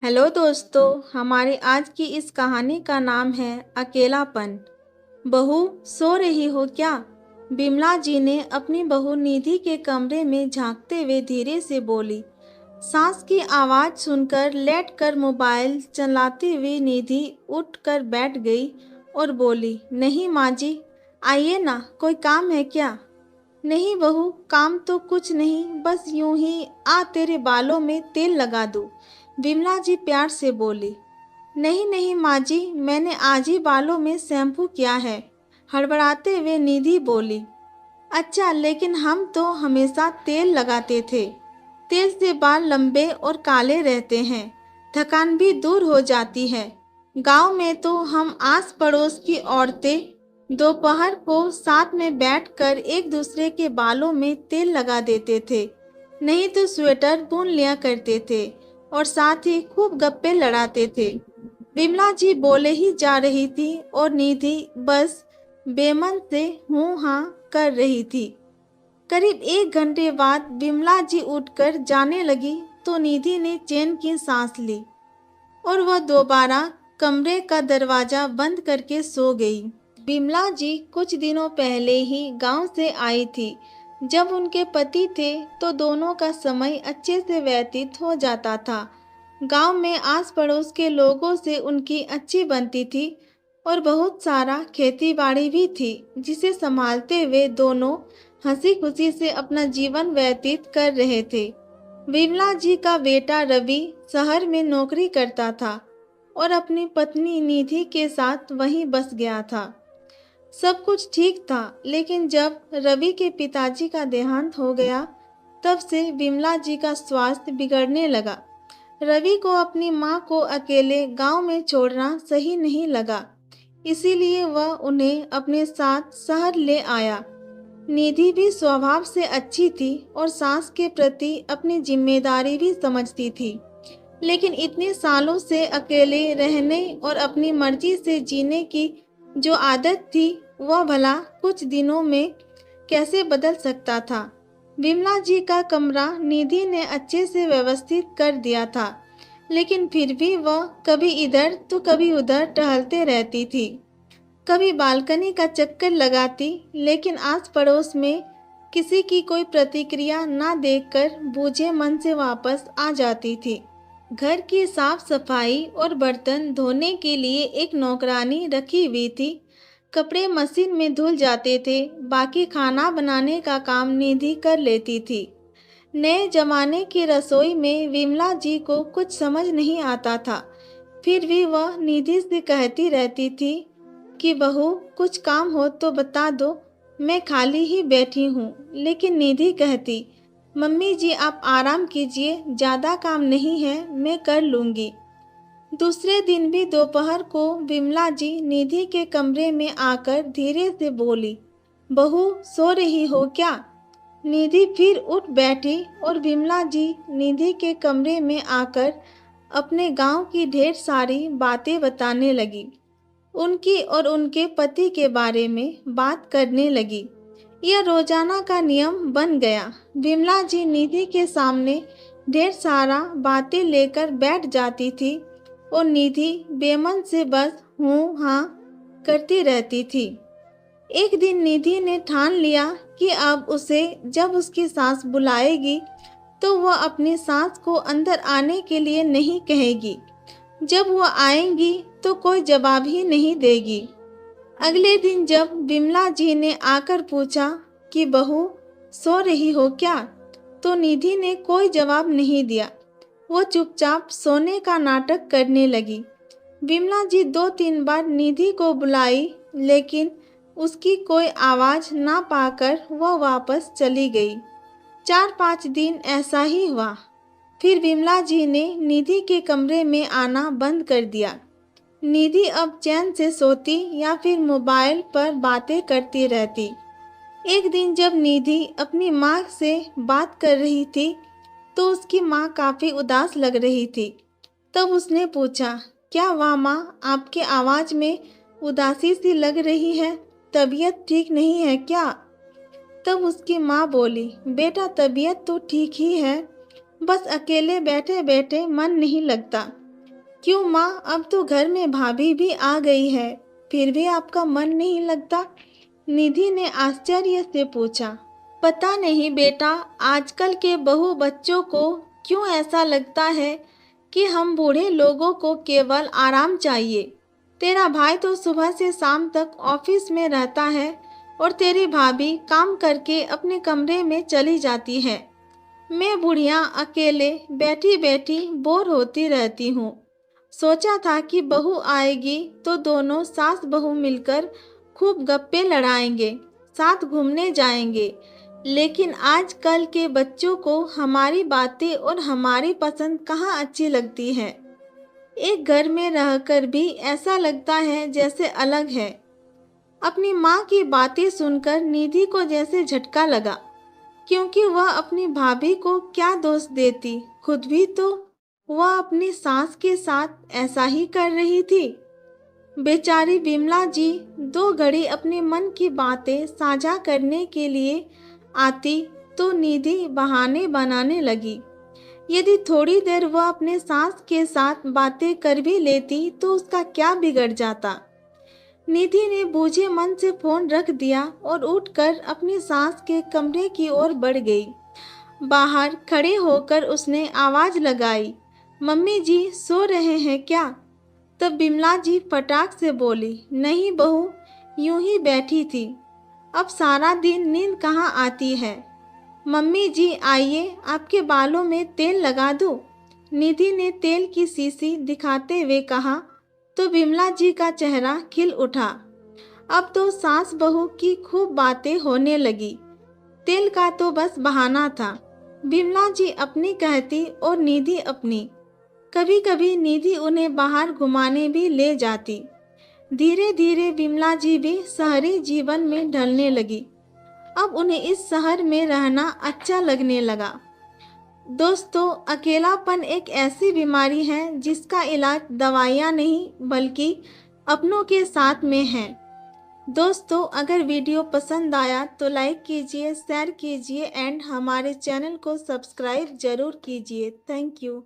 Hello दोस्तों, हमारी आज की इस कहानी का नाम है अकेलापन। बहू, सो रही हो क्या? बिमला जी ने अपनी बहू निधि के कमरे में झांकते हुए धीरे से बोली। सास की आवाज़ सुनकर लेटकर मोबाइल चलाती हुई निधि उठकर बैठ गई और बोली, नहीं माँ जी, आइए ना, कोई काम है क्या? नहीं बहू, काम तो कुछ नहीं, बस यूं ही आ तेरे बालों में तेल लगा दूं। विमला जी प्यार से बोली। नहीं नहीं माँ जी, मैंने आज ही बालों में शैम्पू किया है। हड़बड़ाते हुए निधि बोली। अच्छा, लेकिन हम तो हमेशा तेल लगाते थे। तेल से बाल लंबे और काले रहते हैं, थकान भी दूर हो जाती है। गांव में तो हम आस पड़ोस की औरतें दोपहर को साथ में बैठकर एक दूसरे के बालों में तेल लगा देते थे, नहीं तो स्वेटर बुन लिया करते थे और साथ ही खूब गप्पे लड़ाते थे। विमला जी बोले ही जा रही थी और निधि बस बेमन से हूँ हाँ कर रही थी। करीब 1 घंटे बाद विमला जी उठकर जाने लगी तो निधि ने चैन की सांस ली और वह दोबारा कमरे का दरवाजा बंद करके सो गई। विमला जी कुछ दिनों पहले ही गांव से आई थी। जब उनके पति थे तो दोनों का समय अच्छे से व्यतीत हो जाता था। गांव में आस पड़ोस के लोगों से उनकी अच्छी बनती थी और बहुत सारा खेती बाड़ी भी थी, जिसे संभालते हुए दोनों हंसी खुशी से अपना जीवन व्यतीत कर रहे थे। विमला जी का बेटा रवि शहर में नौकरी करता था और अपनी पत्नी निधि के साथ वहीं बस गया था। सब कुछ ठीक था, लेकिन जब रवि के पिताजी का देहांत हो गया तब से विमला जी का स्वास्थ्य बिगड़ने लगा। रवि को अपनी माँ को अकेले गांव में छोड़ना सही नहीं लगा, इसीलिए वह उन्हें अपने साथ शहर ले आया। निधि भी स्वभाव से अच्छी थी और सास के प्रति अपनी जिम्मेदारी भी समझती थी, लेकिन इतने सालों से अकेले रहने और अपनी मर्जी से जीने की जो आदत थी, वह भला कुछ दिनों में कैसे बदल सकता था। विमला जी का कमरा निधि ने अच्छे से व्यवस्थित कर दिया था, लेकिन फिर भी वह कभी इधर तो कभी उधर टहलते रहती थी। कभी बालकनी का चक्कर लगाती, लेकिन आस पड़ोस में किसी की कोई प्रतिक्रिया ना देखकर बूझे मन से वापस आ जाती थी। घर की साफ सफाई और बर्तन धोने के लिए एक नौकरानी रखी हुई थी। कपड़े मशीन में धुल जाते थे, बाकी खाना बनाने का काम निधि कर लेती थी। नए जमाने की रसोई में विमला जी को कुछ समझ नहीं आता था, फिर भी वह निधि से कहती रहती थी कि बहू, कुछ काम हो तो बता दो, मैं खाली ही बैठी हूँ। लेकिन निधि कहती, मम्मी जी आप आराम कीजिए, ज़्यादा काम नहीं है, मैं कर लूँगी। दूसरे दिन भी दोपहर को विमला जी निधि के कमरे में आकर धीरे से बोली, बहू सो रही हो क्या? निधि फिर उठ बैठी और विमला जी निधि के कमरे में आकर अपने गांव की ढेर सारी बातें बताने लगी। उनकी और उनके पति के बारे में बात करने लगी। यह रोजाना का नियम बन गया। विमला जी निधि के सामने ढेर सारा बातें लेकर बैठ जाती थी और निधि बेमन से बस हूँ हाँ करती रहती थी। एक दिन निधि ने ठान लिया कि अब उसे जब उसकी सास बुलाएगी तो वह अपनी सास को अंदर आने के लिए नहीं कहेगी। जब वह आएंगी तो कोई जवाब ही नहीं देगी। अगले दिन जब विमला जी ने आकर पूछा कि बहू सो रही हो क्या, तो निधि ने कोई जवाब नहीं दिया। वो चुपचाप सोने का नाटक करने लगी। विमला जी 2-3 बार निधि को बुलाई, लेकिन उसकी कोई आवाज़ ना पाकर वह वापस चली गई। 4-5 दिन ऐसा ही हुआ। फिर विमला जी ने निधि के कमरे में आना बंद कर दिया। निधि अब चैन से सोती या फिर मोबाइल पर बातें करती रहती। एक दिन जब निधि अपनी माँ से बात कर रही थी तो उसकी माँ काफ़ी उदास लग रही थी। तब उसने पूछा, क्या वाह माँ, आपके आवाज़ में उदासी सी लग रही है, तबीयत ठीक नहीं है क्या? तब उसकी माँ बोली, बेटा तबीयत तो ठीक ही है, बस अकेले बैठे बैठे मन नहीं लगता। क्यों माँ, अब तो घर में भाभी भी आ गई है, फिर भी आपका मन नहीं लगता? निधि ने आश्चर्य से पूछा। पता नहीं बेटा, आजकल के बहू बच्चों को क्यों ऐसा लगता है कि हम बूढ़े लोगों को केवल आराम चाहिए। तेरा भाई तो सुबह से शाम तक ऑफिस में रहता है और तेरी भाभी काम करके अपने कमरे में चली जाती है। मैं बुढ़िया अकेले बैठी बैठी बोर होती रहती हूँ। सोचा था कि बहू आएगी तो दोनों सास बहू मिलकर खूब गप्पे लड़ाएंगे, साथ घूमने जाएंगे। लेकिन आजकल के बच्चों को हमारी बातें और हमारी पसंद कहाँ अच्छी लगती है। एक घर में रहकर भी ऐसा लगता है जैसे अलग है। अपनी माँ की बातें सुनकर निधि को जैसे झटका लगा, क्योंकि वह अपनी भाभी को क्या दोष देती, खुद भी तो वह अपनी सास के साथ ऐसा ही कर रही थी। बेचारी बिमला जी 2 घड़ी अपने मन की बातें साझा करने के लिए आती तो निधि बहाने बनाने लगी। यदि थोड़ी देर वह अपने सास के साथ बातें कर भी लेती तो उसका क्या बिगड़ जाता। निधि ने बूझे मन से फोन रख दिया और उठकर अपनी सास के कमरे की ओर बढ़ गई। बाहर खड़े होकर उसने आवाज लगाई, मम्मी जी सो रहे हैं क्या? तब बिमला जी फटाक से बोली, नहीं बहू, यूं ही बैठी थी। अब सारा दिन नींद कहाँ आती है। मम्मी जी आइए, आपके बालों में तेल लगा दूं? निधि ने तेल की शीशी दिखाते हुए कहा तो बिमला जी का चेहरा खिल उठा। अब तो सास बहू की खूब बातें होने लगी। तेल का तो बस बहाना था। बिमला जी अपनी कहती और निधि अपनी। कभी कभी निधि उन्हें बाहर घुमाने भी ले जाती। धीरे धीरे बिमला जी भी शहरी जीवन में ढलने लगी। अब उन्हें इस शहर में रहना अच्छा लगने लगा। दोस्तों, अकेलापन एक ऐसी बीमारी है जिसका इलाज दवाइयाँ नहीं बल्कि अपनों के साथ में है। दोस्तों, अगर वीडियो पसंद आया तो लाइक कीजिए, शेयर कीजिए एंड हमारे चैनल को सब्सक्राइब जरूर कीजिए। Thank you.